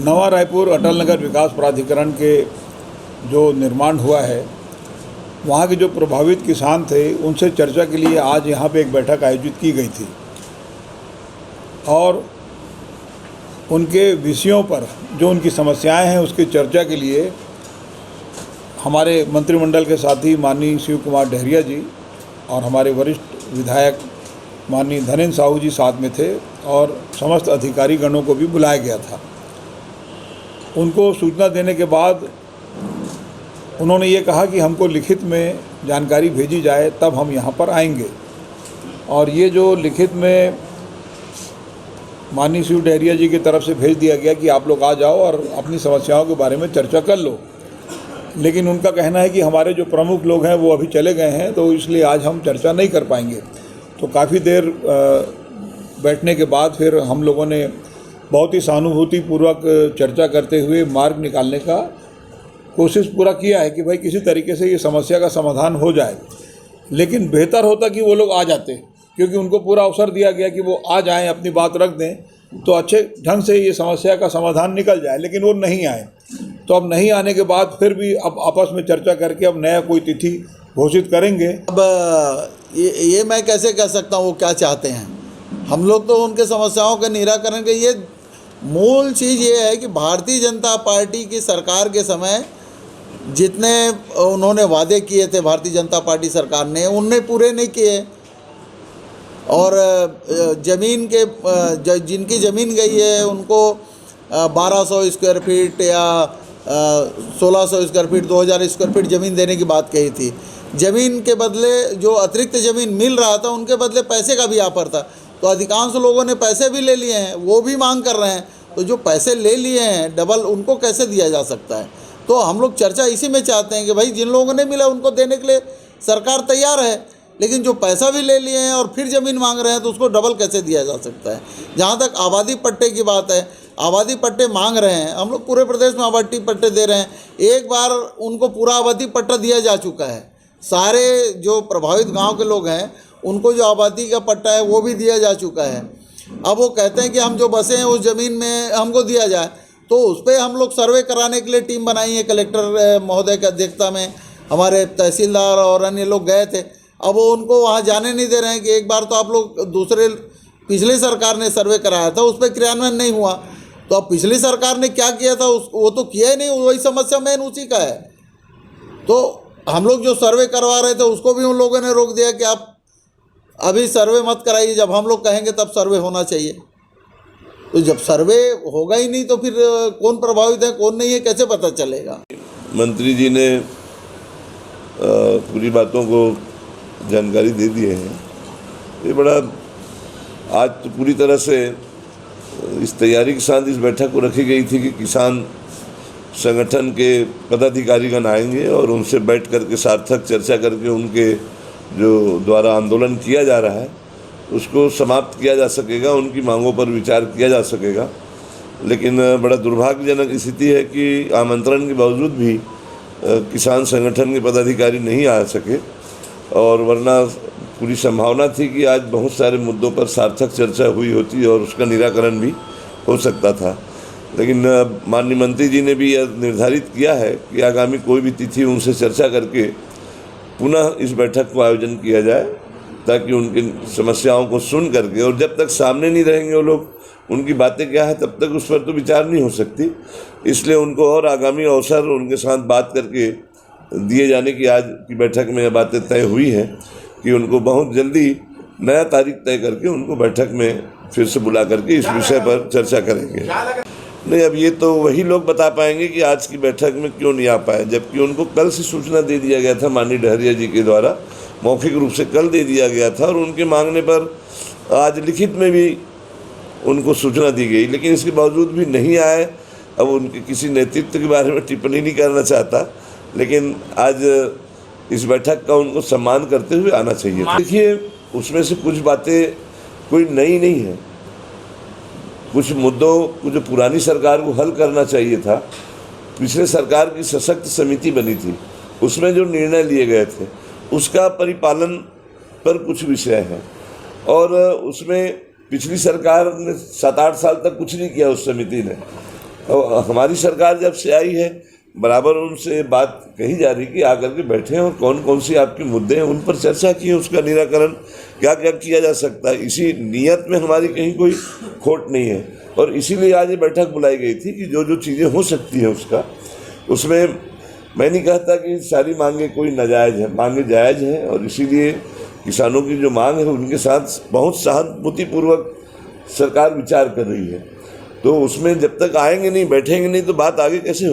नवा रायपुर अटल नगर विकास प्राधिकरण के जो निर्माण हुआ है, वहाँ के जो प्रभावित किसान थे उनसे चर्चा के लिए आज यहाँ पे एक बैठक आयोजित की गई थी और उनके विषयों पर जो उनकी समस्याएं हैं उसकी चर्चा के लिए हमारे मंत्रिमंडल के साथी माननीय शिव कुमार डहरिया जी और हमारे वरिष्ठ विधायक माननीय धनेन्द्र साहू जी साथ में थे और समस्त अधिकारी गणों को भी बुलाया गया था। उनको सूचना देने के बाद उन्होंने ये कहा कि हमको लिखित में जानकारी भेजी जाए तब हम यहाँ पर आएंगे। और ये जो लिखित में माननीय शिव डहरिया जी की तरफ से भेज दिया गया कि आप लोग आ जाओ और अपनी समस्याओं के बारे में चर्चा कर लो, लेकिन उनका कहना है कि हमारे जो प्रमुख लोग हैं वो अभी चले गए हैं तो इसलिए आज हम चर्चा नहीं कर पाएंगे। तो काफ़ी देर बैठने के बाद फिर हम लोगों ने बहुत ही सहानुभूतिपूर्वक चर्चा करते हुए मार्ग निकालने का कोशिश पूरा किया है कि भाई किसी तरीके से ये समस्या का समाधान हो जाए। लेकिन बेहतर होता कि वो लोग आ जाते, क्योंकि उनको पूरा अवसर दिया गया कि वो आ जाएं, अपनी बात रख दें तो अच्छे ढंग से ये समस्या का समाधान निकल जाए, लेकिन वो नहीं आए। तो अब नहीं आने के बाद फिर भी अब आपस में चर्चा करके अब नया कोई तिथि घोषित करेंगे। अब ये मैं कैसे कह सकता हूँ वो क्या चाहते हैं। हम लोग तो उनके समस्याओं के निराकरण के, ये मूल चीज़ ये है कि भारतीय जनता पार्टी की सरकार के समय जितने उन्होंने वादे किए थे भारतीय जनता पार्टी सरकार ने, उनने पूरे नहीं किए। और ज़मीन के जिनकी ज़मीन गई है उनको 1200 स्क्वायर फीट या 1600 स्क्वायर फीट 2000 स्क्वायर फीट ज़मीन देने की बात कही थी। ज़मीन के बदले जो अतिरिक्त ज़मीन मिल रहा था उनके बदले पैसे का भी ऑफर था, तो अधिकांश लोगों ने पैसे भी ले लिए हैं, वो भी मांग कर रहे हैं। तो जो पैसे ले लिए हैं डबल, उनको कैसे दिया जा सकता है। तो हम लोग चर्चा इसी में चाहते हैं कि भाई जिन लोगों ने मिला उनको देने के लिए सरकार तैयार है, लेकिन जो पैसा भी ले लिए हैं और फिर ज़मीन मांग रहे हैं तो उसको डबल कैसे दिया जा सकता है। जहाँ तक आबादी पट्टे की बात है, आबादी पट्टे मांग रहे हैं, हम लोग पूरे प्रदेश में आबादी पट्टे दे रहे हैं। एक बार उनको पूरा आबादी पट्टा दिया जा चुका है, सारे जो प्रभावित गांव के लोग हैं उनको जो आबादी का पट्टा है वो भी दिया जा चुका है। अब वो कहते हैं कि हम जो बसे हैं उस ज़मीन में हमको दिया जाए, तो उस पर हम लोग सर्वे कराने के लिए टीम बनाई है। कलेक्टर महोदय की अध्यक्षता में हमारे तहसीलदार और अन्य लोग गए थे। अब वो उनको वहाँ जाने नहीं दे रहे हैं कि एक बार तो आप लोग पिछली सरकार ने सर्वे कराया था, उस पर क्रियान्वयन नहीं हुआ, तो अब पिछली सरकार ने क्या किया था वो तो किया ही नहीं। वही समस्या मेन उसी का है। तो हम लोग जो सर्वे करवा रहे थे उसको भी उन लोगों ने रोक दिया कि आप अभी सर्वे मत कराइए, जब हम लोग कहेंगे तब सर्वे होना चाहिए। तो जब सर्वे होगा ही नहीं तो फिर कौन प्रभावित है कौन नहीं है कैसे पता चलेगा। मंत्री जी ने पूरी बातों को जानकारी दे दिए हैं। ये बड़ा आज तो पूरी तरह से इस तैयारी के साथ इस बैठक को रखी गई थी कि किसान संगठन के पदाधिकारीगण आएंगे और उनसे बैठ करके सार्थक चर्चा करके उनके जो द्वारा आंदोलन किया जा रहा है उसको समाप्त किया जा सकेगा, उनकी मांगों पर विचार किया जा सकेगा। लेकिन बड़ा दुर्भाग्यजनक स्थिति है कि आमंत्रण के बावजूद भी किसान संगठन के पदाधिकारी नहीं आ सके, और वरना पूरी संभावना थी कि आज बहुत सारे मुद्दों पर सार्थक चर्चा हुई होती और उसका निराकरण भी हो सकता था। लेकिन माननीय मंत्री जी ने भी यह निर्धारित किया है कि आगामी कोई भी तिथि उनसे चर्चा करके पुनः इस बैठक को आयोजन किया जाए, ताकि उनकी समस्याओं को सुन करके, और जब तक सामने नहीं रहेंगे वो लोग, उनकी बातें क्या है तब तक उस पर तो विचार नहीं हो सकती। इसलिए उनको और आगामी अवसर उनके साथ बात करके दिए जाने की आज की बैठक में यह बातें तय हुई हैं कि उनको बहुत जल्दी नया तारीख तय करके उनको बैठक में फिर से बुला करके इस विषय पर चर्चा करेंगे। नहीं, अब ये तो वही लोग बता पाएंगे कि आज की बैठक में क्यों नहीं आ पाए, जबकि उनको कल से सूचना दे दिया गया था माननीय डहरिया जी के द्वारा, मौखिक रूप से कल दे दिया गया था और उनके मांगने पर आज लिखित में भी उनको सूचना दी गई, लेकिन इसके बावजूद भी नहीं आए। अब उनके किसी नेतृत्व के बारे में टिप्पणी नहीं करना चाहता, लेकिन आज इस बैठक का उनको सम्मान करते हुए आना चाहिए। देखिए, उसमें से कुछ बातें कोई नई नहीं है, कुछ मुद्दों को जो पुरानी सरकार को हल करना चाहिए था, पिछले सरकार की सशक्त समिति बनी थी, उसमें जो निर्णय लिए गए थे उसका परिपालन पर कुछ विषय है, और उसमें पिछली सरकार ने 7-8 साल तक कुछ नहीं किया उस समिति ने। और हमारी सरकार जब से आई है बराबर उनसे बात कही जा रही कि आकर के बैठे और कौन कौन सी आपके मुद्दे हैं उन पर चर्चा की, उसका निराकरण क्या क्या किया जा सकता है। इसी नियत में हमारी कहीं कोई खोट नहीं है और इसीलिए आज ये बैठक बुलाई गई थी कि जो जो चीज़ें हो सकती हैं उसमें मैं नहीं कहता कि सारी मांगे कोई नाजायज़ है, मांगे जायज़ हैं और इसीलिए किसानों की जो मांग है उनके साथ बहुत सहानुभूतिपूर्वक सरकार विचार कर रही है। तो उसमें जब तक आएंगे नहीं, बैठेंगे नहीं तो बात आगे कैसे